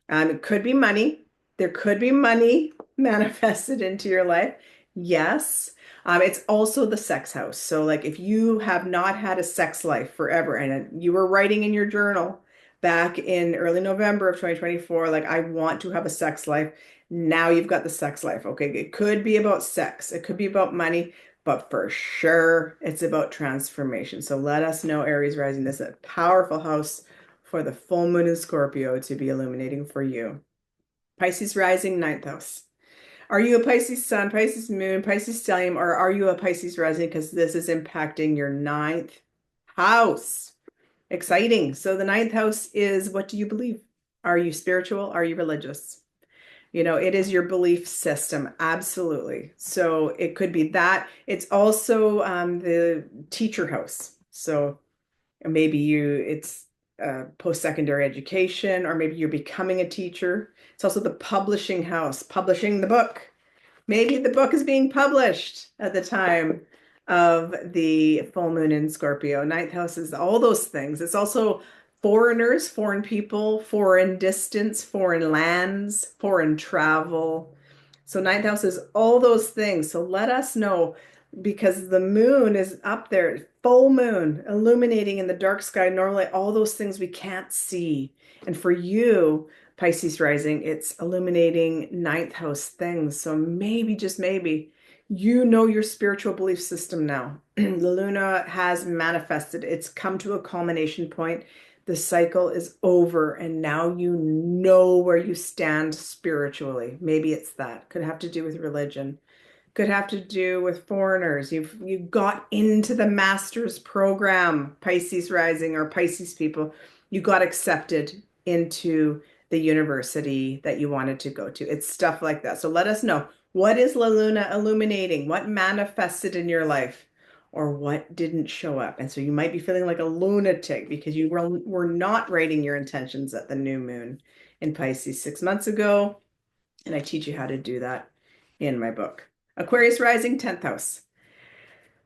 It could be money. There could be money manifested into your life. Yes. It's also the sex house. So like if you have not had a sex life forever and you were writing in your journal back in early November of 2024, like I want to have a sex life. Now you've got the sex life. Okay. It could be about sex. It could be about money, but for sure it's about transformation. So let us know, Aries rising. This is a powerful house for the full moon in Scorpio to be illuminating for you. Pisces rising, ninth house. Are you a Pisces sun, Pisces moon, Pisces stellium, or are you a Pisces rising? Because this is impacting your ninth house. Exciting. So the ninth house is, what do you believe? Are you spiritual? Are you religious? It is your belief system. Absolutely. So it could be that. It's also the teacher house. So maybe it's post-secondary education, or maybe you're becoming a teacher. It's also the publishing house, publishing the book. Maybe the book is being published at the time of the full moon in Scorpio. Ninth house is all those things. It's also foreigners, foreign people, foreign distance, foreign lands, foreign travel. So ninth house is all those things. So let us know, because the moon is up there, full moon, illuminating in the dark sky. Normally, all those things we can't see. And for you, Pisces rising, it's illuminating ninth house things. So maybe, just maybe, your spiritual belief system now. The Luna has manifested. It's come to a culmination point. The cycle is over, and now you know where you stand spiritually. Maybe it's that. Could have to do with religion. Could have to do with foreigners. You got into the master's program, Pisces rising or Pisces people. You got accepted into the university that you wanted to go to. It's stuff like that. So let us know, what is La Luna illuminating? What manifested in your life, or what didn't show up? And so you might be feeling like a lunatic because you were not writing your intentions at the new moon in Pisces 6 months ago. And I teach you how to do that in my book. Aquarius rising, 10th house.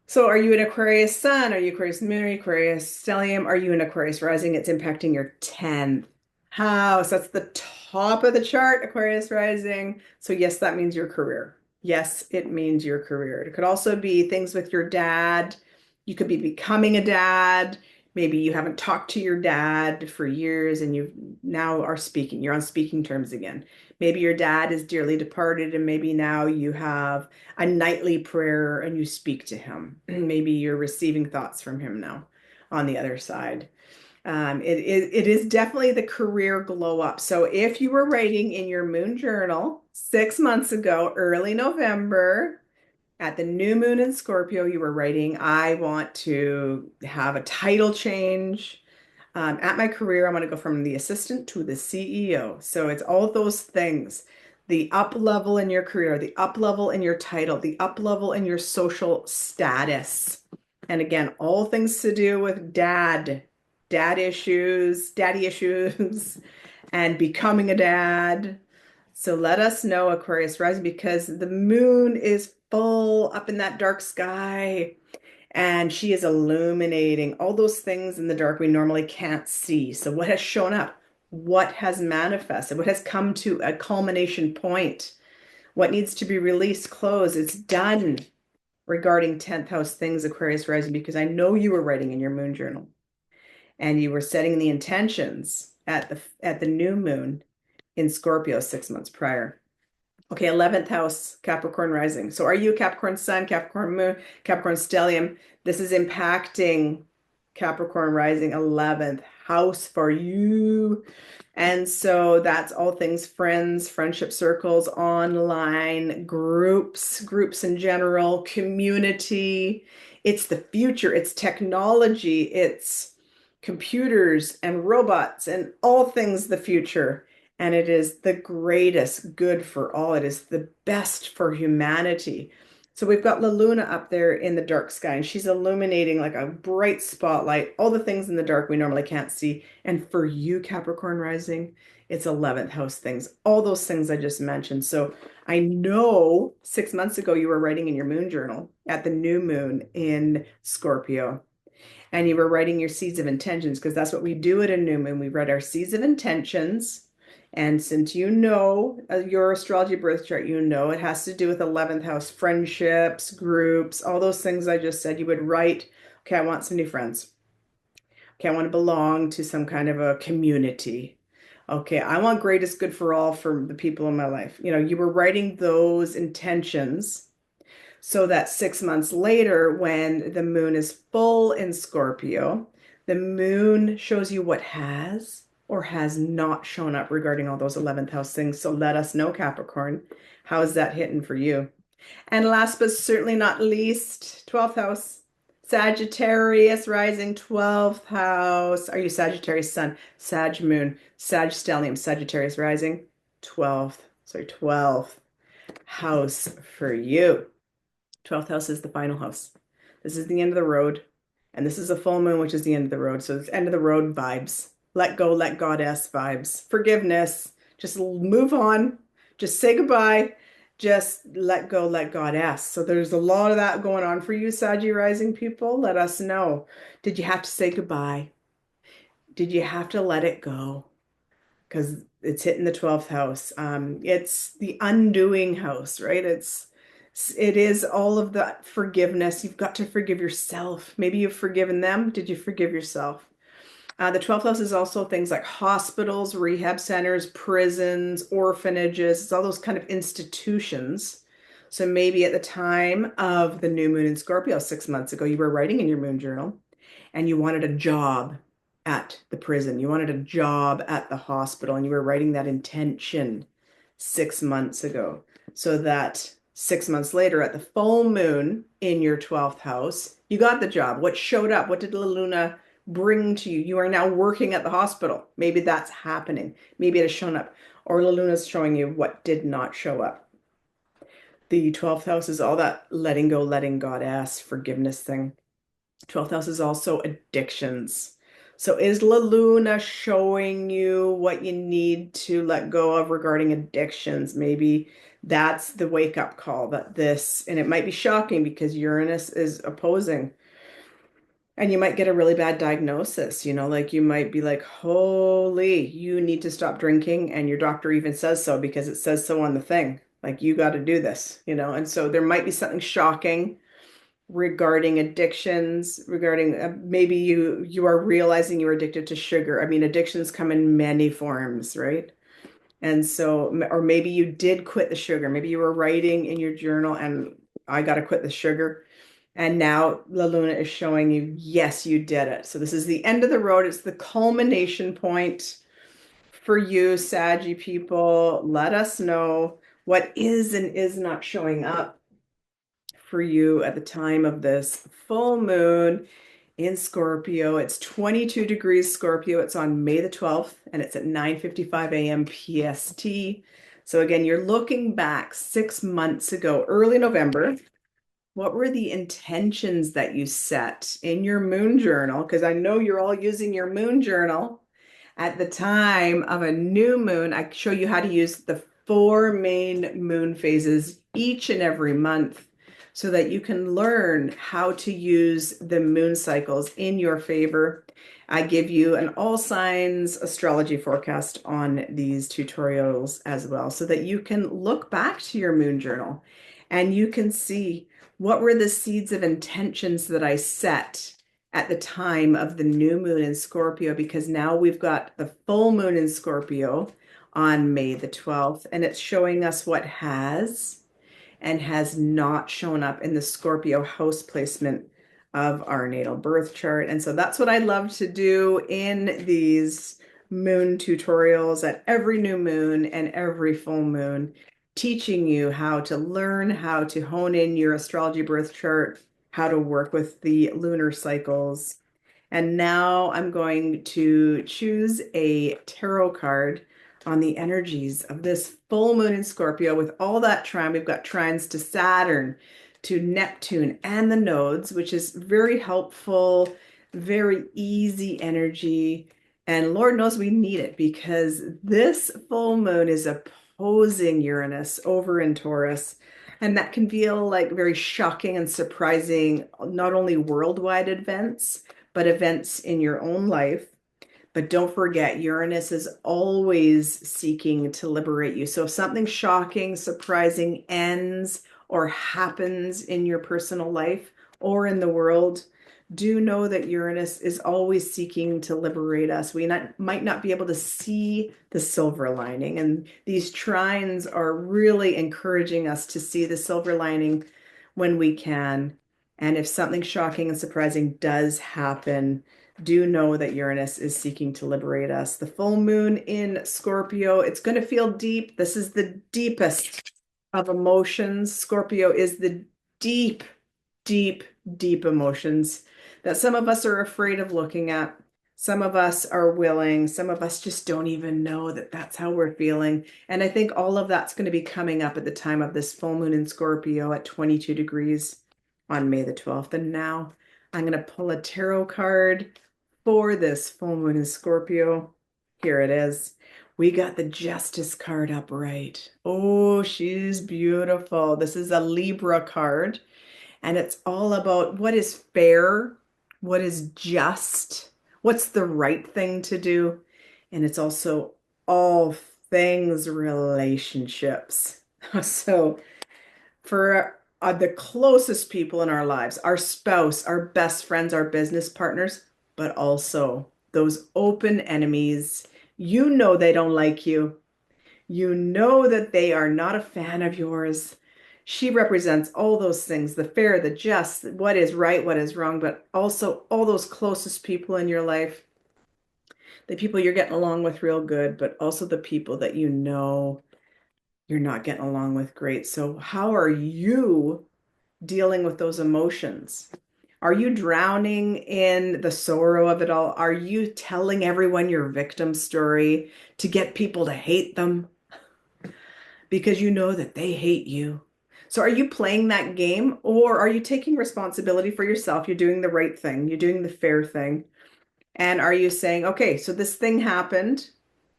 So are you an Aquarius sun? Are you Aquarius moon? Are you Aquarius stellium? Are you an Aquarius rising? It's impacting your 10th house. That's the top of the chart, Aquarius rising. So yes, that means your career. Yes, it means your career. It could also be things with your dad. You could be becoming a dad. Maybe you haven't talked to your dad for years and you now are speaking. You're on speaking terms again. Maybe your dad is dearly departed and maybe now you have a nightly prayer and you speak to him. Maybe you're receiving thoughts from him now on the other side. It is definitely the career glow up. So if you were writing in your moon journal 6 months ago, early November, at the new moon in Scorpio, you were writing, I want to have a title change. At my career, I want to go from the assistant to the CEO. So it's all those things. The up level in your career, the up level in your title, the up level in your social status. And again, all things to do with dad issues, daddy issues, and becoming a dad. So let us know, Aquarius rising, because the moon is full up in that dark sky and she is illuminating all those things in the dark we normally can't see. So what has shown up? What has manifested? What has come to a culmination point? What needs to be released, closed? It's done regarding 10th house things, Aquarius rising, because I know you were writing in your moon journal and you were setting the intentions at the new moon in Scorpio 6 months prior. Okay, 11th house, Capricorn rising. So are you a Capricorn sun, Capricorn moon, Capricorn stellium? This is impacting Capricorn rising 11th house for you. And so that's all things friends, friendship circles, online, groups in general, community. It's the future, it's technology, it's computers and robots and all things the future. And it is the greatest good for all. It is the best for humanity. So we've got La Luna up there in the dark sky, and she's illuminating like a bright spotlight, all the things in the dark we normally can't see. And for you, Capricorn rising, it's 11th house things, all those things I just mentioned. So I know 6 months ago you were writing in your moon journal at the new moon in Scorpio. And you were writing your seeds of intentions because that's what we do at a new moon. We write our seeds of intentions. And since you know your astrology birth chart, you know it has to do with 11th house friendships, groups, all those things I just said. You would write, okay, I want some new friends. Okay, I want to belong to some kind of a community. Okay, I want greatest good for all for the people in my life. You know, you were writing those intentions so that 6 months later, when the moon is full in Scorpio, the moon shows you what has or has not shown up regarding all those 11th house things. So let us know, Capricorn. How is that hitting for you? And last but certainly not least, 12th house, Sagittarius rising 12th house. Are you Sagittarius sun, Sag moon, Sag stellium, Sagittarius rising 12th house for you. 12th house is the final house. This is the end of the road. And this is a full moon, which is the end of the road. So it's end of the road vibes. Let go, let goddess vibes. Forgiveness. Just move on. Just say goodbye. Just let go, let goddess. So there's a lot of that going on for you, Saggy rising people. Let us know. Did you have to say goodbye? Did you have to let it go? Because it's hitting the 12th house. It's the undoing house, right? It is all of that forgiveness. You've got to forgive yourself. Maybe you've forgiven them. Did you forgive yourself? The 12th house is also things like hospitals, rehab centers, prisons, orphanages. It's all those kind of institutions. So maybe at the time of the new moon in Scorpio 6 months ago, you were writing in your moon journal and you wanted a job at the prison. You wanted a job at the hospital and you were writing that intention 6 months ago. So that 6 months later at the full moon in your 12th house, you got the job. What showed up? What did La Luna bring to you? You are now working at the hospital. Maybe that's happening. Maybe it has shown up. Or La Luna's showing you what did not show up. The 12th house is all that letting go, letting God ask, forgiveness thing. 12th house is also addictions. So is La Luna showing you what you need to let go of regarding addictions? Maybe that's the wake-up call that this, and it might be shocking because Uranus is opposing. And you might get a really bad diagnosis, you know, like you might be like, holy, you need to stop drinking. And your doctor even says so because it says so on the thing. Like, you got to do this, you know. And so there might be something shocking regarding addictions, regarding maybe you are realizing you're addicted to sugar. I mean, addictions come in many forms, right? And so, or maybe you did quit the sugar. Maybe you were writing in your journal and I got to quit the sugar. And now La Luna is showing you, yes, you did it. So this is the end of the road. It's the culmination point for you, Saggy people. Let us know what is and is not showing up for you at the time of this full moon in Scorpio. It's 22 degrees Scorpio. It's on May the 12th and it's at 9:55 a.m. PST. So again, you're looking back 6 months ago, early November. What were the intentions that you set in your moon journal? Because I know you're all using your moon journal at the time of a new moon. I show you how to use the 4 main moon phases each and every month so that you can learn how to use the moon cycles in your favor. I give you an all signs astrology forecast on these tutorials as well so that you can look back to your moon journal and you can see what were the seeds of intentions that I set at the time of the new moon in Scorpio, because now we've got the full moon in Scorpio on May the 12th, and it's showing us what has and has not shown up in the Scorpio house placement of our natal birth chart. And so that's what I love to do in these moon tutorials at every new moon and every full moon, teaching you how to learn how to hone in your astrology birth chart, how to work with the lunar cycles. And now I'm going to choose a tarot card on the energies of this full moon in Scorpio with all that trine. We've got trines to Saturn, to Neptune, and the nodes, which is very helpful, very easy energy. And Lord knows we need it because this full moon is opposing Uranus over in Taurus. And that can feel like very shocking and surprising, not only worldwide events, but events in your own life. But don't forget, Uranus is always seeking to liberate you. So if something shocking, surprising ends or happens in your personal life or in the world, do know that Uranus is always seeking to liberate us. We might not be able to see the silver lining, and these trines are really encouraging us to see the silver lining when we can. And if something shocking and surprising does happen, do know that Uranus is seeking to liberate us. The full moon in Scorpio, it's going to feel deep. This is the deepest of emotions. Scorpio is the deep, deep, deep emotions that some of us are afraid of looking at. Some of us are willing. Some of us just don't even know that that's how we're feeling. And I think all of that's going to be coming up at the time of this full moon in Scorpio at 22 degrees on May the 12th. And now I'm going to pull a tarot card for this full moon in Scorpio. Here it is. We got the Justice card upright. Oh, she's beautiful. This is a Libra card, and it's all about what is fair, what is just, what's the right thing to do. And it's also all things relationships. So for the closest people in our lives, our spouse, our best friends, our business partners, but also those open enemies. You know they don't like you. You know that they are not a fan of yours. She represents all those things, the fair, the just, what is right, what is wrong, but also all those closest people in your life, the people you're getting along with real good, but also the people that you know you're not getting along with great. So how are you dealing with those emotions? Are you drowning in the sorrow of it all? Are you telling everyone your victim story to get people to hate them because you know that they hate you? So are you playing that game, or are you taking responsibility for yourself? You're doing the right thing. You're doing the fair thing. And are you saying, okay, so this thing happened.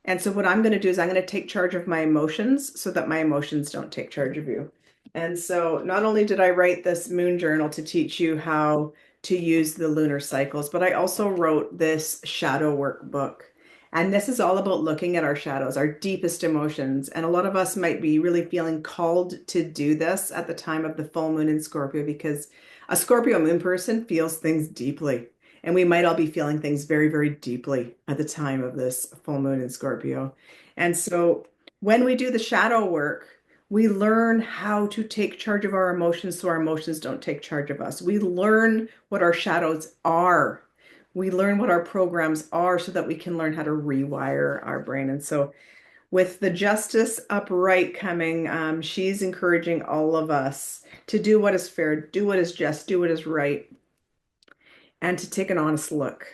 And so what I'm going to do is I'm going to take charge of my emotions so that my emotions don't take charge of you. And so not only did I write this moon journal to teach you how to use the lunar cycles, but I also wrote this shadow workbook. And this is all about looking at our shadows, our deepest emotions. And a lot of us might be really feeling called to do this at the time of the full moon in Scorpio because a Scorpio moon person feels things deeply. And we might all be feeling things very, very deeply at the time of this full moon in Scorpio. And so when we do the shadow work, we learn how to take charge of our emotions so our emotions don't take charge of us. We learn what our shadows are. We learn what our programs are so that we can learn how to rewire our brain. And so, with the Justice upright coming, she's encouraging all of us to do what is fair, do what is just, do what is right, and to take an honest look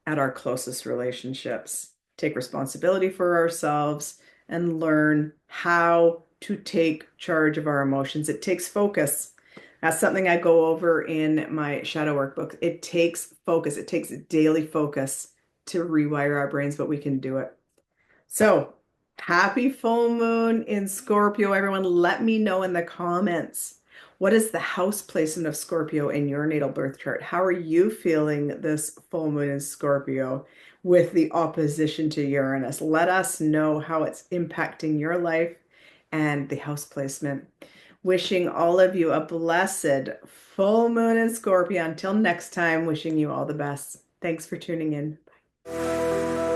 at our closest relationships, take responsibility for ourselves, and learn how to take charge of our emotions. It takes focus. That's something I go over in my shadow workbook. It takes focus. It takes daily focus to rewire our brains, but we can do it. So, happy full moon in Scorpio, everyone. Let me know in the comments. What is the house placement of Scorpio in your natal birth chart? How are you feeling this full moon in Scorpio with the opposition to Uranus? Let us know how it's impacting your life and the house placement. Wishing all of you a blessed full moon in Scorpio. Until next time, wishing you all the best. Thanks for tuning in. Bye.